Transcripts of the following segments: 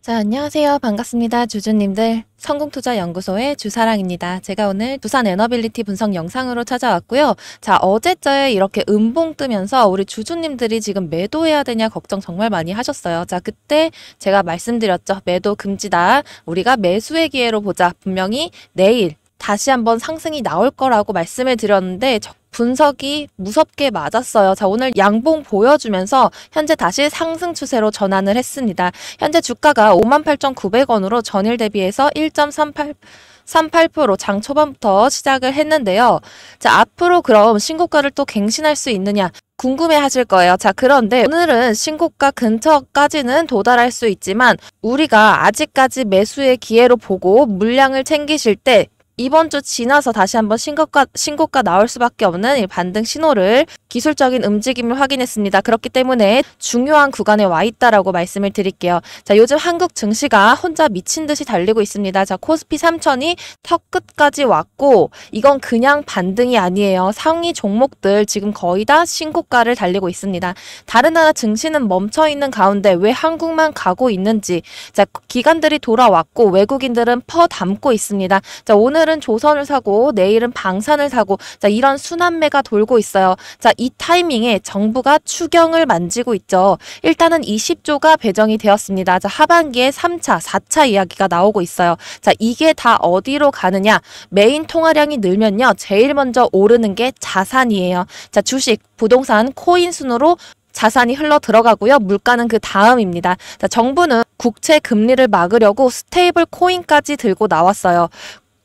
자, 안녕하세요. 반갑습니다. 주주님들. 성공투자연구소의 주사랑입니다. 제가 오늘 두산 에너빌리티 분석 영상으로 찾아왔고요. 자, 어제자에 이렇게 음봉 뜨면서 우리 주주님들이 지금 매도해야 되냐 걱정 정말 많이 하셨어요. 자, 그때 제가 말씀드렸죠. 매도 금지다. 우리가 매수의 기회로 보자. 분명히 내일 다시 한번 상승이 나올 거라고 말씀을 드렸는데 분석이 무섭게 맞았어요. 자, 오늘 양봉 보여주면서 현재 다시 상승 추세로 전환을 했습니다. 현재 주가가 58,900원으로 전일 대비해서 1.38% 장 초반부터 시작을 했는데요. 자, 앞으로 그럼 신고가를 또 갱신할 수 있느냐? 궁금해 하실 거예요. 자, 그런데 오늘은 신고가 근처까지는 도달할 수 있지만 우리가 아직까지 매수의 기회로 보고 물량을 챙기실 때 이번 주 지나서 다시 한번 신고가 나올 수밖에 없는 이 반등 신호를 기술적인 움직임을 확인했습니다. 그렇기 때문에 중요한 구간에 와 있다라고 말씀을 드릴게요. 자, 요즘 한국 증시가 혼자 미친 듯이 달리고 있습니다. 자, 코스피 3000이 턱 끝까지 왔고 이건 그냥 반등이 아니에요. 상위 종목들 지금 거의 다 신고가를 달리고 있습니다. 다른 나라 증시는 멈춰 있는 가운데 왜 한국만 가고 있는지. 자, 기관들이 돌아왔고 외국인들은 퍼담고 있습니다. 자, 오늘은 조선을 사고 내일은 방산을 사고 자, 이런 순환매가 돌고 있어요. 자, 이 타이밍에 정부가 추경을 만지고 있죠. 일단은 20조가 배정이 되었습니다. 자, 하반기에 3차, 4차 이야기가 나오고 있어요. 자, 이게 다 어디로 가느냐? 메인 통화량이 늘면요. 제일 먼저 오르는 게 자산이에요. 자, 주식, 부동산, 코인 순으로 자산이 흘러 들어가고요. 물가는 그 다음입니다. 자, 정부는 국채 금리를 막으려고 스테이블 코인까지 들고 나왔어요.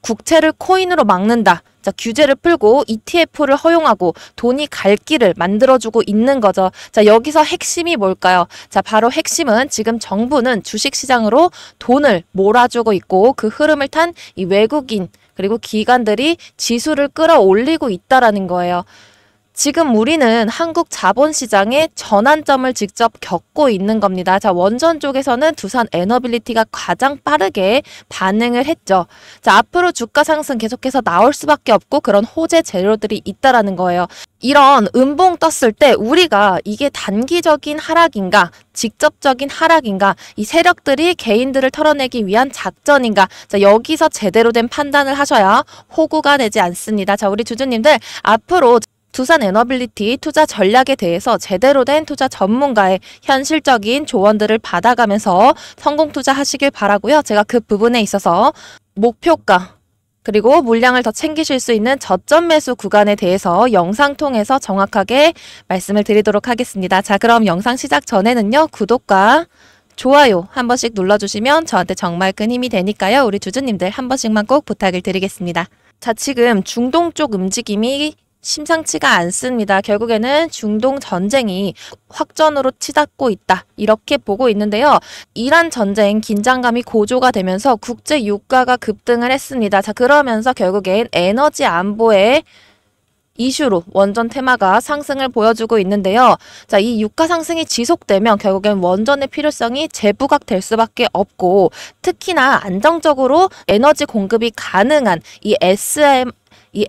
국채를 코인으로 막는다. 자, 규제를 풀고 ETF를 허용하고 돈이 갈 길을 만들어주고 있는 거죠. 자, 여기서 핵심이 뭘까요? 자, 바로 핵심은 지금 정부는 주식시장으로 돈을 몰아주고 있고 그 흐름을 탄 이 외국인 그리고 기관들이 지수를 끌어올리고 있다라는 거예요. 지금 우리는 한국 자본시장의 전환점을 직접 겪고 있는 겁니다. 자, 원전 쪽에서는 두산 에너빌리티가 가장 빠르게 반응을 했죠. 자, 앞으로 주가 상승 계속해서 나올 수밖에 없고 그런 호재 재료들이 있다라는 거예요. 이런 음봉 떴을 때 우리가 이게 단기적인 하락인가 직접적인 하락인가 이 세력들이 개인들을 털어내기 위한 작전인가 자, 여기서 제대로 된 판단을 하셔야 호구가 되지 않습니다. 자, 우리 주주님들 앞으로 두산 에너빌리티 투자 전략에 대해서 제대로 된 투자 전문가의 현실적인 조언들을 받아가면서 성공 투자하시길 바라고요. 제가 그 부분에 있어서 목표가 그리고 물량을 더 챙기실 수 있는 저점 매수 구간에 대해서 영상 통해서 정확하게 말씀을 드리도록 하겠습니다. 자, 그럼 영상 시작 전에는요. 구독과 좋아요 한 번씩 눌러주시면 저한테 정말 큰 힘이 되니까요. 우리 주주님들 한 번씩만 꼭 부탁을 드리겠습니다. 자, 지금 중동 쪽 움직임이 심상치가 않습니다. 결국에는 중동 전쟁이 확전으로 치닫고 있다. 이렇게 보고 있는데요. 이란 전쟁 긴장감이 고조가 되면서 국제 유가가 급등을 했습니다. 자, 그러면서 결국엔 에너지 안보의 이슈로 원전 테마가 상승을 보여주고 있는데요. 자, 이 유가 상승이 지속되면 결국엔 원전의 필요성이 재부각될 수밖에 없고 특히나 안정적으로 에너지 공급이 가능한 이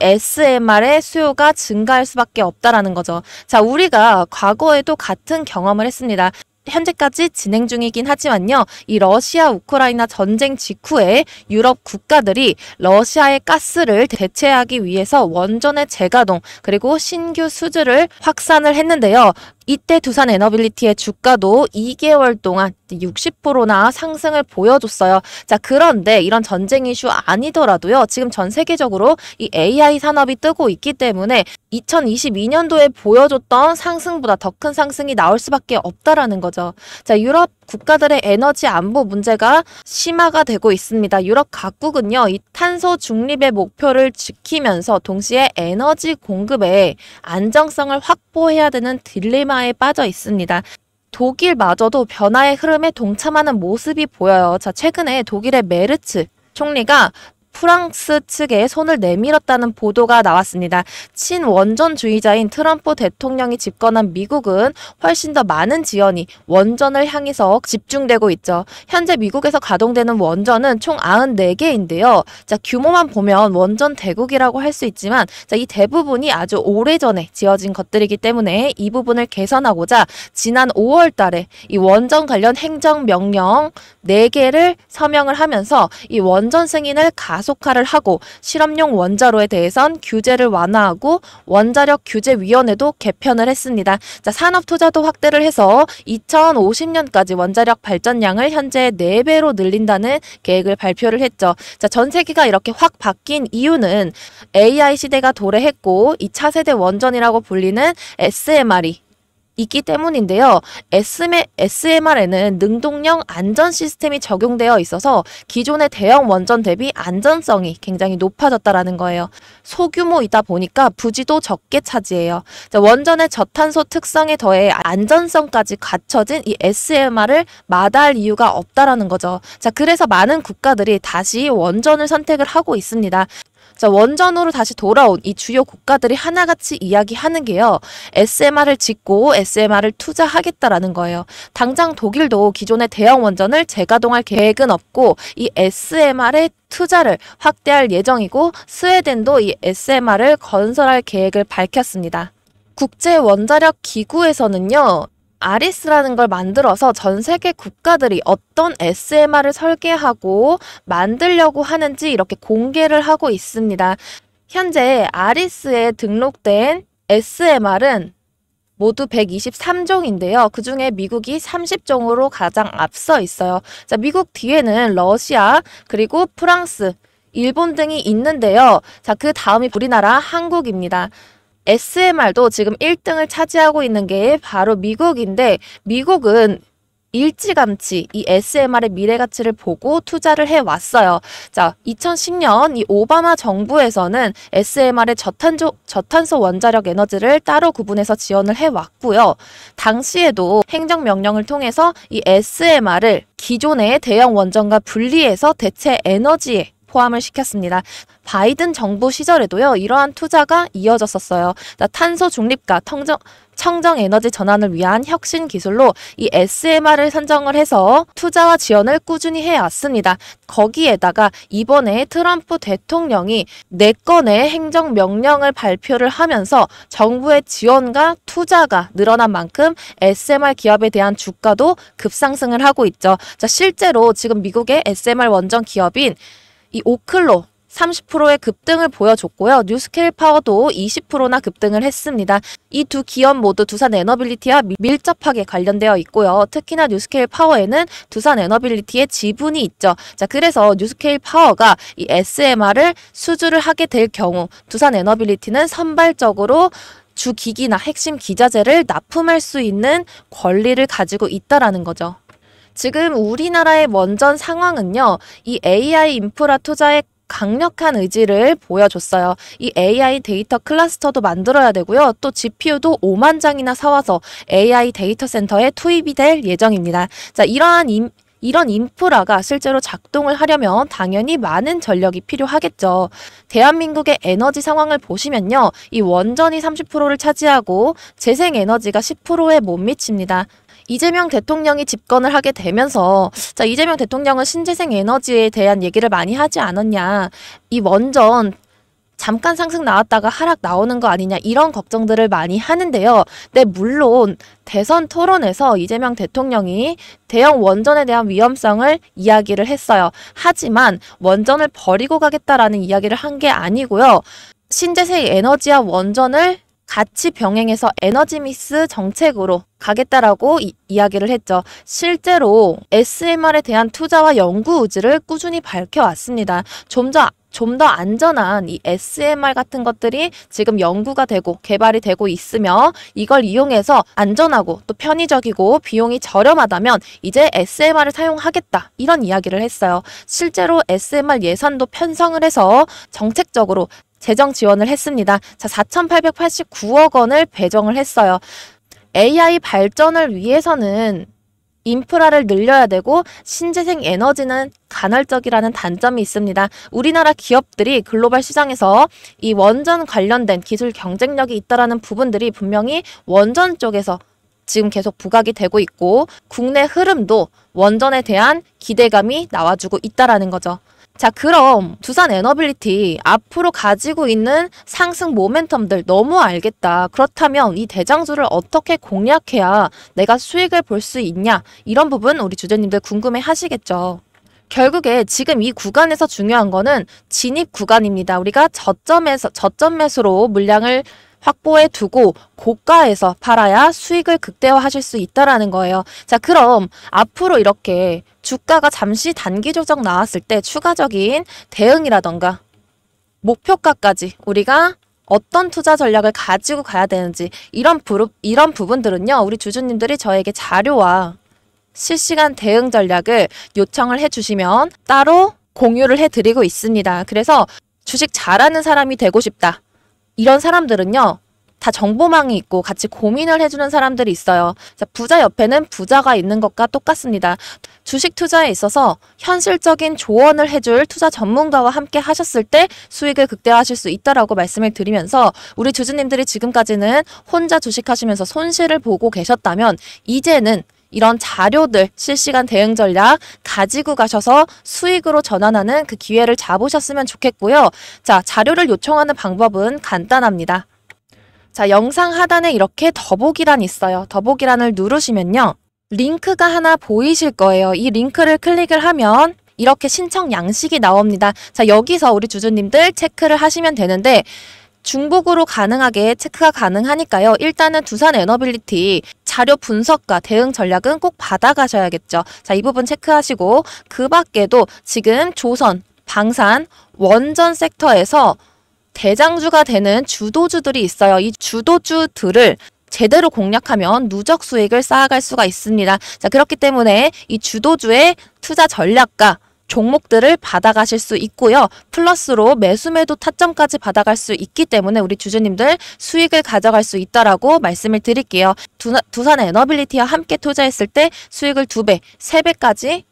SMR의 수요가 증가할 수밖에 없다라는 거죠. 자, 우리가 과거에도 같은 경험을 했습니다. 현재까지 진행 중이긴 하지만요. 이 러시아 우크라이나 전쟁 직후에 유럽 국가들이 러시아의 가스를 대체하기 위해서 원전의 재가동 그리고 신규 수주를 확산을 했는데요. 이때 두산 에너빌리티의 주가도 2개월 동안 60%나 상승을 보여줬어요. 자, 그런데 이런 전쟁 이슈 아니더라도요. 지금 전 세계적으로 이 AI 산업이 뜨고 있기 때문에 2022년도에 보여줬던 상승보다 더 큰 상승이 나올 수밖에 없다라는 거죠. 자, 유럽 국가들의 에너지 안보 문제가 심화가 되고 있습니다. 유럽 각국은요, 이 탄소 중립의 목표를 지키면서 동시에 에너지 공급의 안정성을 확보해야 되는 딜레마에 빠져 있습니다. 독일마저도 변화의 흐름에 동참하는 모습이 보여요. 자, 최근에 독일의 메르츠 총리가 프랑스 측에 손을 내밀었다는 보도가 나왔습니다. 친원전주의자인 트럼프 대통령이 집권한 미국은 훨씬 더 많은 지원이 원전을 향해서 집중되고 있죠. 현재 미국에서 가동되는 원전은 총 94개인데요. 자, 규모만 보면 원전 대국이라고 할 수 있지만 자, 이 대부분이 아주 오래전에 지어진 것들이기 때문에 이 부분을 개선하고자 지난 5월 달에 이 원전 관련 행정명령 4개를 서명을 하면서 이 원전 승인을 가속화를 하고 실험용 원자로에 대해선 규제를 완화하고 원자력 규제위원회도 개편을 했습니다. 자, 산업 투자도 확대를 해서 2050년까지 원자력 발전량을 현재 4배로 늘린다는 계획을 발표를 했죠. 자, 전 세계가 이렇게 확 바뀐 이유는 AI 시대가 도래했고 이 차세대 원전이라고 불리는 SMR이 있기 때문인데요. SMR에는 능동형 안전 시스템이 적용되어 있어서 기존의 대형 원전 대비 안전성이 굉장히 높아졌다라는 거예요. 소규모이다 보니까 부지도 적게 차지해요. 자, 원전의 저탄소 특성에 더해 안전성까지 갖춰진 이 SMR을 마다할 이유가 없다라는 거죠. 자, 그래서 많은 국가들이 다시 원전을 선택을 하고 있습니다. 자, 원전으로 다시 돌아온 이 주요 국가들이 하나같이 이야기하는 게요. SMR을 짓고 SMR을 투자하겠다라는 거예요. 당장 독일도 기존의 대형 원전을 재가동할 계획은 없고 이 SMR에 투자를 확대할 예정이고 스웨덴도 이 SMR을 건설할 계획을 밝혔습니다. 국제원자력기구에서는요. 아리스라는 걸 만들어서 전 세계 국가들이 어떤 SMR을 설계하고 만들려고 하는지 이렇게 공개를 하고 있습니다. 현재 아리스에 등록된 SMR은 모두 123종인데요. 그중에 미국이 30종으로 가장 앞서 있어요. 자, 미국 뒤에는 러시아, 그리고 프랑스, 일본 등이 있는데요. 자, 그 다음이 우리나라 한국입니다. SMR도 지금 1등을 차지하고 있는 게 바로 미국인데 미국은 일찌감치 이 SMR의 미래 가치를 보고 투자를 해왔어요. 자, 2010년 이 오바마 정부에서는 SMR의 저탄소 원자력 에너지를 따로 구분해서 지원을 해왔고요. 당시에도 행정명령을 통해서 이 SMR을 기존의 대형 원전과 분리해서 대체 에너지에 포함을 시켰습니다. 바이든 정부 시절에도요. 이러한 투자가 이어졌었어요. 탄소 중립과 청정 에너지 전환을 위한 혁신 기술로 이 SMR을 선정을 해서 투자와 지원을 꾸준히 해왔습니다. 거기에다가 이번에 트럼프 대통령이 4건의 행정명령을 발표를 하면서 정부의 지원과 투자가 늘어난 만큼 SMR 기업에 대한 주가도 급상승을 하고 있죠. 자, 실제로 지금 미국의 SMR 원전 기업인 이 오클로 30%의 급등을 보여줬고요. 뉴스케일 파워도 20%나 급등을 했습니다. 이 두 기업 모두 두산 에너빌리티와 밀접하게 관련되어 있고요. 특히나 뉴스케일 파워에는 두산 에너빌리티의 지분이 있죠. 자, 그래서 뉴스케일 파워가 이 SMR을 수주를 하게 될 경우 두산 에너빌리티는 선발적으로 주기기나 핵심 기자재를 납품할 수 있는 권리를 가지고 있다라는 거죠. 지금 우리나라의 원전 상황은요. 이 AI 인프라 투자에 강력한 의지를 보여줬어요. 이 AI 데이터 클러스터도 만들어야 되고요. 또 GPU도 5만 장이나 사와서 AI 데이터 센터에 투입이 될 예정입니다. 자, 이런 인프라가 실제로 작동을 하려면 당연히 많은 전력이 필요하겠죠. 대한민국의 에너지 상황을 보시면요. 이 원전이 30%를 차지하고 재생에너지가 10%에 못 미칩니다. 이재명 대통령이 집권을 하게 되면서 자, 이재명 대통령은 신재생 에너지에 대한 얘기를 많이 하지 않았냐. 이 원전 잠깐 상승 나왔다가 하락 나오는 거 아니냐 이런 걱정들을 많이 하는데요. 네, 물론 대선 토론에서 이재명 대통령이 대형 원전에 대한 위험성을 이야기를 했어요. 하지만 원전을 버리고 가겠다라는 이야기를 한 게 아니고요. 신재생 에너지와 원전을 같이 병행해서 에너지 믹스 정책으로 가겠다라고 이야기를 했죠. 실제로 SMR에 대한 투자와 연구 의지를 꾸준히 밝혀왔습니다. 좀 더 안전한 이 SMR 같은 것들이 지금 연구가 되고 개발이 되고 있으며 이걸 이용해서 안전하고 또 편의적이고 비용이 저렴하다면 이제 SMR을 사용하겠다 이런 이야기를 했어요. 실제로 SMR 예산도 편성을 해서 정책적으로 재정 지원을 했습니다. 자, 4,889억 원을 배정을 했어요. AI 발전을 위해서는 인프라를 늘려야 되고 신재생 에너지는 간헐적이라는 단점이 있습니다. 우리나라 기업들이 글로벌 시장에서 이 원전 관련된 기술 경쟁력이 있다라는 부분들이 분명히 원전 쪽에서 지금 계속 부각이 되고 있고 국내 흐름도 원전에 대한 기대감이 나와주고 있다라는 거죠. 자, 그럼 두산 에너빌리티 앞으로 가지고 있는 상승 모멘텀들 너무 알겠다. 그렇다면 이 대장주를 어떻게 공략해야 내가 수익을 볼 수 있냐? 이런 부분 우리 주주님들 궁금해 하시겠죠. 결국에 지금 이 구간에서 중요한 거는 진입 구간입니다. 우리가 저점 매수로 물량을 확보해 두고 고가에서 팔아야 수익을 극대화하실 수 있다라는 거예요. 자, 그럼 앞으로 이렇게 주가가 잠시 단기 조정 나왔을 때 추가적인 대응이라던가 목표가까지 우리가 어떤 투자 전략을 가지고 가야 되는지 이런 부분들은요. 우리 주주님들이 저에게 자료와 실시간 대응 전략을 요청을 해주시면 따로 공유를 해드리고 있습니다. 그래서 주식 잘하는 사람이 되고 싶다. 이런 사람들은요. 다 정보망이 있고 같이 고민을 해주는 사람들이 있어요. 자, 부자 옆에는 부자가 있는 것과 똑같습니다. 주식 투자에 있어서 현실적인 조언을 해줄 투자 전문가와 함께 하셨을 때 수익을 극대화하실 수 있다라고 말씀을 드리면서 우리 주주님들이 지금까지는 혼자 주식하시면서 손실을 보고 계셨다면 이제는 이런 자료들, 실시간 대응 전략 가지고 가셔서 수익으로 전환하는 그 기회를 잡으셨으면 좋겠고요. 자, 자료를 요청하는 방법은 간단합니다. 자, 영상 하단에 이렇게 더보기란이 있어요. 더보기란을 누르시면요. 링크가 하나 보이실 거예요. 이 링크를 클릭을 하면 이렇게 신청 양식이 나옵니다. 자, 여기서 우리 주주님들 체크를 하시면 되는데 중복으로 가능하게 체크가 가능하니까요. 일단은 두산 에너빌리티 자료 분석과 대응 전략은 꼭 받아가셔야겠죠. 자, 이 부분 체크하시고 그 밖에도 지금 조선, 방산, 원전 섹터에서 대장주가 되는 주도주들이 있어요. 이 주도주들을 제대로 공략하면 누적 수익을 쌓아갈 수가 있습니다. 자, 그렇기 때문에 이 주도주의 투자 전략과 종목들을 받아가실 수 있고요. 플러스로 매수 매도 타점까지 받아갈 수 있기 때문에 우리 주주님들 수익을 가져갈 수 있다라고 말씀을 드릴게요. 두산 에너빌리티와 함께 투자했을 때 수익을 2배, 3배까지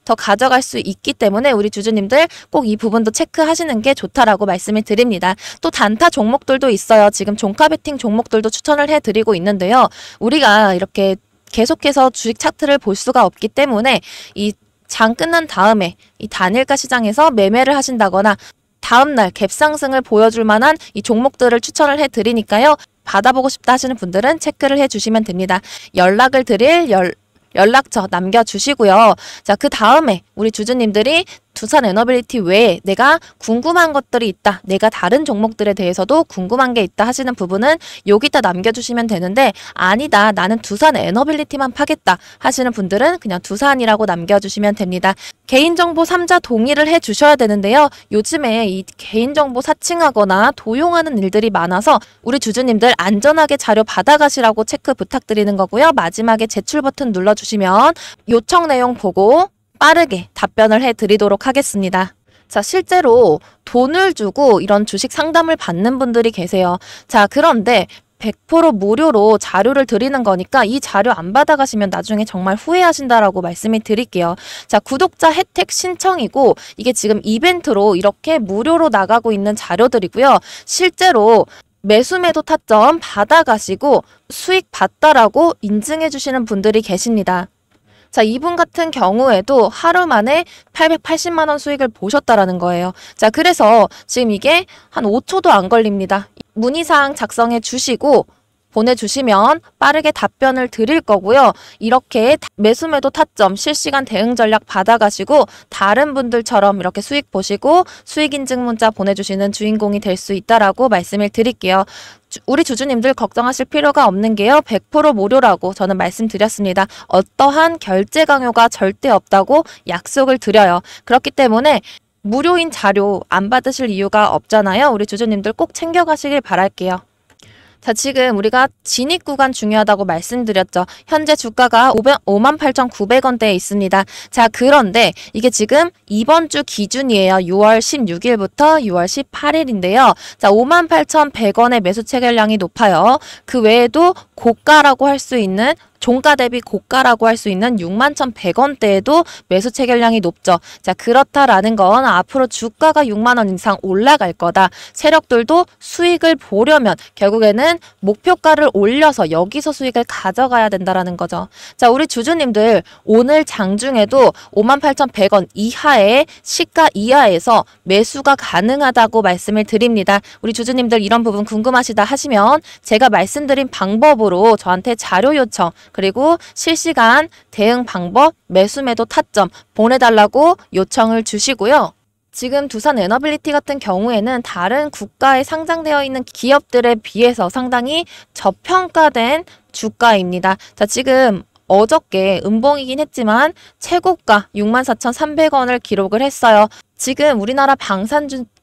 더 가져갈 수 있기 때문에 우리 주주님들 꼭 이 부분도 체크하시는 게 좋다라고 말씀을 드립니다. 또 단타 종목들도 있어요. 지금 종가 베팅 종목들도 추천을 해드리고 있는데요. 우리가 이렇게 계속해서 주식 차트를 볼 수가 없기 때문에 이 장 끝난 다음에 이 단일가 시장에서 매매를 하신다거나 다음날 갭상승을 보여줄 만한 이 종목들을 추천을 해드리니까요. 받아보고 싶다 하시는 분들은 체크를 해주시면 됩니다. 연락을 드릴 연락처 남겨주시고요. 자, 그 다음에 우리 주주님들이 두산 에너빌리티 외에 내가 궁금한 것들이 있다. 내가 다른 종목들에 대해서도 궁금한 게 있다 하시는 부분은 여기다 남겨주시면 되는데 아니다. 나는 두산 에너빌리티만 파겠다 하시는 분들은 그냥 두산이라고 남겨주시면 됩니다. 개인정보 3자 동의를 해주셔야 되는데요. 요즘에 이 개인정보 사칭하거나 도용하는 일들이 많아서 우리 주주님들 안전하게 자료 받아가시라고 체크 부탁드리는 거고요. 마지막에 제출 버튼 눌러주시면 요청 내용 보고 빠르게 답변을 해드리도록 하겠습니다. 자, 실제로 돈을 주고 이런 주식 상담을 받는 분들이 계세요. 자, 그런데 100% 무료로 자료를 드리는 거니까 이 자료 안 받아가시면 나중에 정말 후회하신다라고 말씀을 드릴게요. 자, 구독자 혜택 신청이고 이게 지금 이벤트로 이렇게 무료로 나가고 있는 자료들이고요. 실제로 매수 매도 타점 받아가시고 수익 봤다라고 인증해 주시는 분들이 계십니다. 자, 이분 같은 경우에도 하루 만에 880만 원 수익을 보셨다라는 거예요. 자, 그래서 지금 이게 한 5초도 안 걸립니다. 문의사항 작성해 주시고 보내주시면 빠르게 답변을 드릴 거고요. 이렇게 매수 매도 타점 실시간 대응 전략 받아가시고 다른 분들처럼 이렇게 수익 보시고 수익 인증 문자 보내주시는 주인공이 될 수 있다라고 말씀을 드릴게요. 우리 주주님들 걱정하실 필요가 없는 게요. 100% 무료라고 저는 말씀드렸습니다. 어떠한 결제 강요가 절대 없다고 약속을 드려요. 그렇기 때문에 무료인 자료 안 받으실 이유가 없잖아요. 우리 주주님들 꼭 챙겨가시길 바랄게요. 자, 지금 우리가 진입 구간 중요하다고 말씀드렸죠. 현재 주가가 58,900원대에 있습니다. 자, 그런데 이게 지금 이번 주 기준이에요. 6월 16일부터 6월 18일인데요. 자, 58,100원의 매수 체결량이 높아요. 그 외에도 고가라고 할 수 있는 종가 대비 고가라고 할 수 있는 61,100원대에도 매수 체결량이 높죠. 자, 그렇다라는 건 앞으로 주가가 6만 원 이상 올라갈 거다. 세력들도 수익을 보려면 결국에는 목표가를 올려서 여기서 수익을 가져가야 된다라는 거죠. 자, 우리 주주님들 오늘 장중에도 58,100원 이하의 시가 이하에서 매수가 가능하다고 말씀을 드립니다. 우리 주주님들 이런 부분 궁금하시다 하시면 제가 말씀드린 방법으로 저한테 자료 요청 그리고 실시간 대응 방법, 매수 매도 타점 보내달라고 요청을 주시고요. 지금 두산 에너빌리티 같은 경우에는 다른 국가에 상장되어 있는 기업들에 비해서 상당히 저평가된 주가입니다. 자, 지금 어저께 음봉이긴 했지만 최고가 64,300원을 기록을 했어요. 지금 우리나라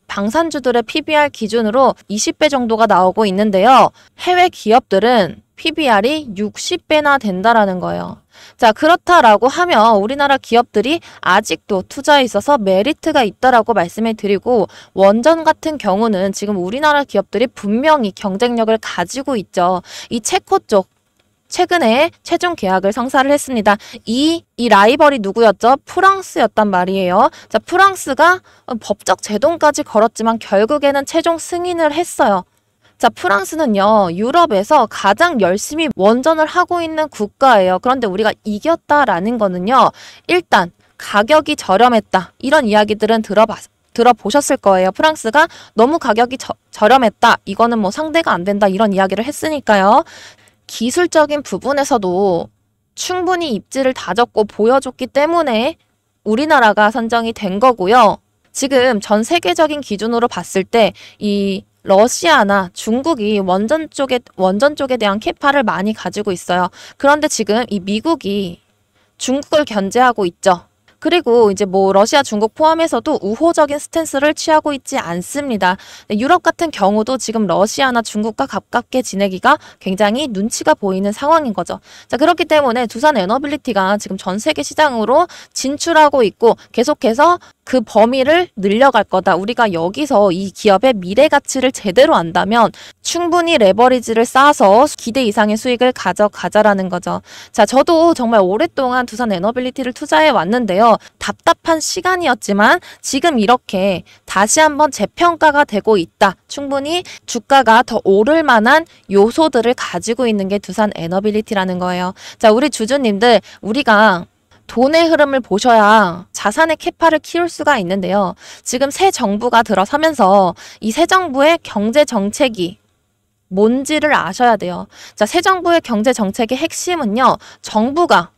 방산주들의 PBR 기준으로 20배 정도가 나오고 있는데요. 해외 기업들은 PBR이 60배나 된다라는 거예요. 자, 그렇다라고 하면 우리나라 기업들이 아직도 투자에 있어서 메리트가 있다라고 말씀을 드리고 원전 같은 경우는 지금 우리나라 기업들이 분명히 경쟁력을 가지고 있죠. 이 체코 쪽 최근에 최종 계약을 성사를 했습니다. 이 라이벌이 누구였죠? 프랑스였단 말이에요. 자, 프랑스가 법적 제동까지 걸었지만 결국에는 최종 승인을 했어요. 자, 프랑스는요, 유럽에서 가장 열심히 원전을 하고 있는 국가예요. 그런데 우리가 이겼다라는 거는요, 일단 가격이 저렴했다. 이런 이야기들은 들어보셨을 거예요. 프랑스가 너무 가격이 저렴했다. 이거는 뭐 상대가 안 된다. 이런 이야기를 했으니까요. 기술적인 부분에서도 충분히 입지를 다졌고 보여줬기 때문에 우리나라가 선정이 된 거고요. 지금 전 세계적인 기준으로 봤을 때 이 러시아나 중국이 원전 쪽에 대한 캐파를 많이 가지고 있어요. 그런데 지금 이 미국이 중국을 견제하고 있죠. 그리고 이제 뭐 러시아, 중국 포함해서도 우호적인 스탠스를 취하고 있지 않습니다. 유럽 같은 경우도 지금 러시아나 중국과 가깝게 지내기가 굉장히 눈치가 보이는 상황인 거죠. 자, 그렇기 때문에 두산 에너빌리티가 지금 전 세계 시장으로 진출하고 있고 계속해서 그 범위를 늘려갈 거다. 우리가 여기서 이 기업의 미래 가치를 제대로 안다면 충분히 레버리지를 쌓아서 기대 이상의 수익을 가져가자라는 거죠. 자, 저도 정말 오랫동안 두산 에너빌리티를 투자해 왔는데요. 답답한 시간이었지만 지금 이렇게 다시 한번 재평가가 되고 있다. 충분히 주가가 더 오를 만한 요소들을 가지고 있는 게 두산 에너빌리티라는 거예요. 자, 우리 주주님들, 우리가 돈의 흐름을 보셔야 자산의 캐파를 키울 수가 있는데요. 지금 새 정부가 들어서면서 이 새 정부의 경제 정책이 뭔지를 아셔야 돼요. 자, 새 정부의 경제 정책의 핵심은요, 정부가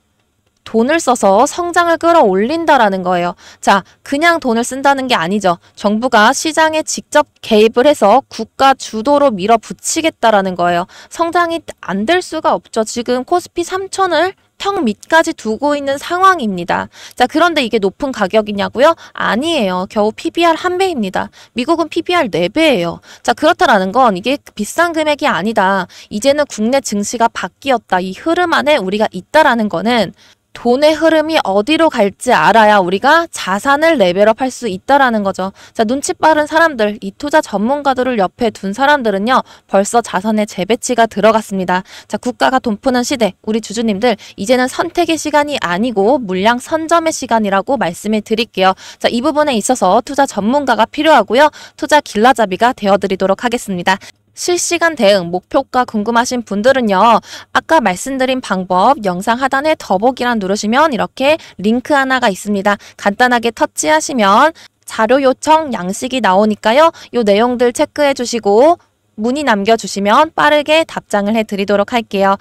돈을 써서 성장을 끌어올린다라는 거예요. 자, 그냥 돈을 쓴다는 게 아니죠. 정부가 시장에 직접 개입을 해서 국가 주도로 밀어붙이겠다라는 거예요. 성장이 안 될 수가 없죠. 지금 코스피 3,000을 턱 밑까지 두고 있는 상황입니다. 자, 그런데 이게 높은 가격이냐고요? 아니에요. 겨우 PBR 1배입니다. 미국은 PBR 4배예요. 자, 그렇다라는 건 이게 비싼 금액이 아니다. 이제는 국내 증시가 바뀌었다. 이 흐름 안에 우리가 있다라는 거는 돈의 흐름이 어디로 갈지 알아야 우리가 자산을 레벨업할 수 있다라는 거죠. 자, 눈치 빠른 사람들, 이 투자 전문가들을 옆에 둔 사람들은요, 벌써 자산의 재배치가 들어갔습니다. 자, 국가가 돈 푸는 시대, 우리 주주님들, 이제는 선택의 시간이 아니고 물량 선점의 시간이라고 말씀을 드릴게요. 자, 이 부분에 있어서 투자 전문가가 필요하고요. 투자 길라잡이가 되어드리도록 하겠습니다. 실시간 대응, 목표가 궁금하신 분들은요. 아까 말씀드린 방법 영상 하단에 더보기란 누르시면 이렇게 링크 하나가 있습니다. 간단하게 터치하시면 자료 요청 양식이 나오니까요. 이 내용들 체크해 주시고 문의 남겨주시면 빠르게 답장을 해드리도록 할게요.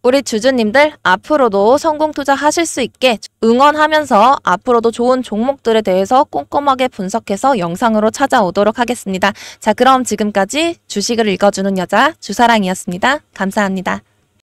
우리 주주님들 앞으로도 성공 투자하실 수 있게 응원하면서 앞으로도 좋은 종목들에 대해서 꼼꼼하게 분석해서 영상으로 찾아오도록 하겠습니다. 자, 그럼 지금까지 주식을 읽어주는 여자 주사랑이었습니다. 감사합니다.